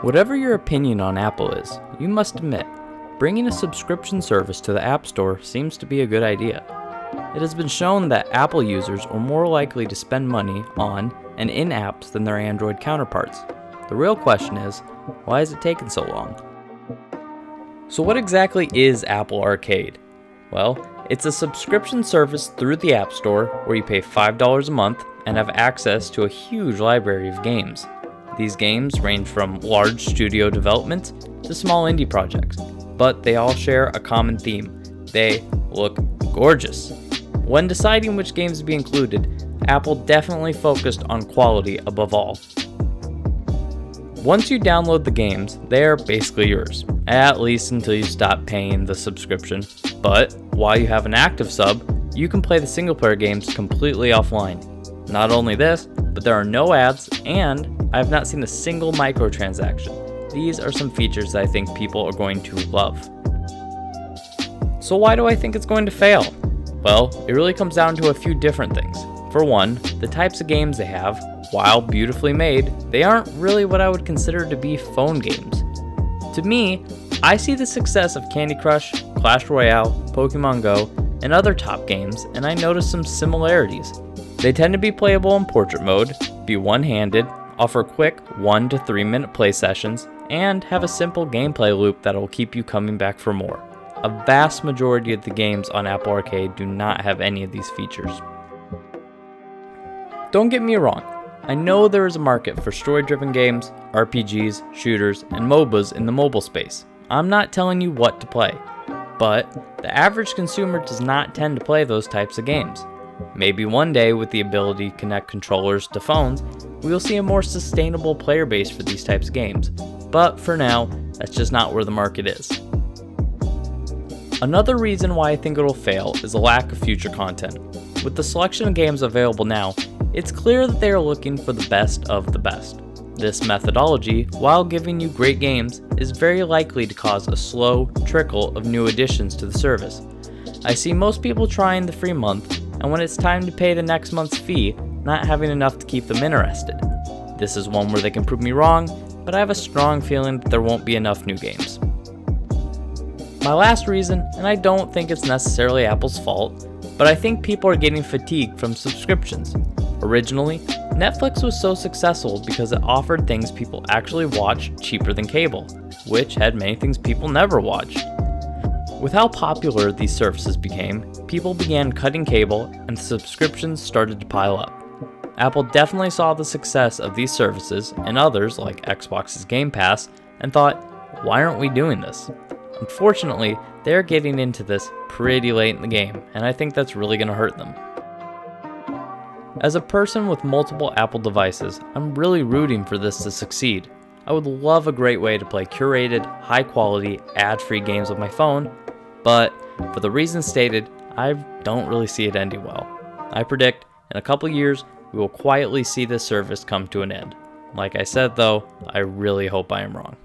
Whatever your opinion on Apple is, you must admit, bringing a subscription service to the App Store seems to be a good idea. It has been shown that Apple users are more likely to spend money on and in apps than their Android counterparts. The real question is, why has it taken so long? So what exactly is Apple Arcade? Well, it's a subscription service through the App Store where you pay $5 a month and have access to a huge library of games. These games range from large studio developments to small indie projects, but they all share a common theme. They look gorgeous. When deciding which games to be included, Apple definitely focused on quality above all. Once you download the games, they are basically yours, at least until you stop paying the subscription. But while you have an active sub, you can play the single-player games completely offline. Not only this, but there are no ads, and I have not seen a single microtransaction. These are some features that I think people are going to love. So why do I think it's going to fail? Well, it really comes down to a few different things. For one, the types of games they have, while beautifully made, they aren't really what I would consider to be phone games. To me, I see the success of Candy Crush, Clash Royale, Pokemon Go, and other top games, and I notice some similarities. They tend to be playable in portrait mode, be one-handed, offer quick 1 to 3 minute play sessions, and have a simple gameplay loop that will keep you coming back for more. A vast majority of the games on Apple Arcade do not have any of these features. Don't get me wrong, I know there is a market for story-driven games, RPGs, shooters, and MOBAs in the mobile space. I'm not telling you what to play, but the average consumer does not tend to play those types of games. Maybe one day, with the ability to connect controllers to phones, we will see a more sustainable player base for these types of games. But for now, that's just not where the market is. Another reason why I think it'll fail is the lack of future content. With the selection of games available now, it's clear that they are looking for the best of the best. This methodology, while giving you great games, is very likely to cause a slow trickle of new additions to the service. I see most people trying the free month, and when it's time to pay the next month's fee, not having enough to keep them interested. This is one where they can prove me wrong, but I have a strong feeling that there won't be enough new games. My last reason, and I don't think it's necessarily Apple's fault, but I think people are getting fatigued from subscriptions. Originally, Netflix was so successful because it offered things people actually watch cheaper than cable, which had many things people never watched. With how popular these services became, people began cutting cable and the subscriptions started to pile up. Apple definitely saw the success of these services and others like Xbox's Game Pass and thought, why aren't we doing this? Unfortunately, they're getting into this pretty late in the game, and I think that's really going to hurt them. As a person with multiple Apple devices, I'm really rooting for this to succeed. I would love a great way to play curated, high-quality, ad-free games with my phone, but for the reasons stated, I don't really see it ending well. I predict in a couple years, we will quietly see this service come to an end. Like I said though, I really hope I am wrong.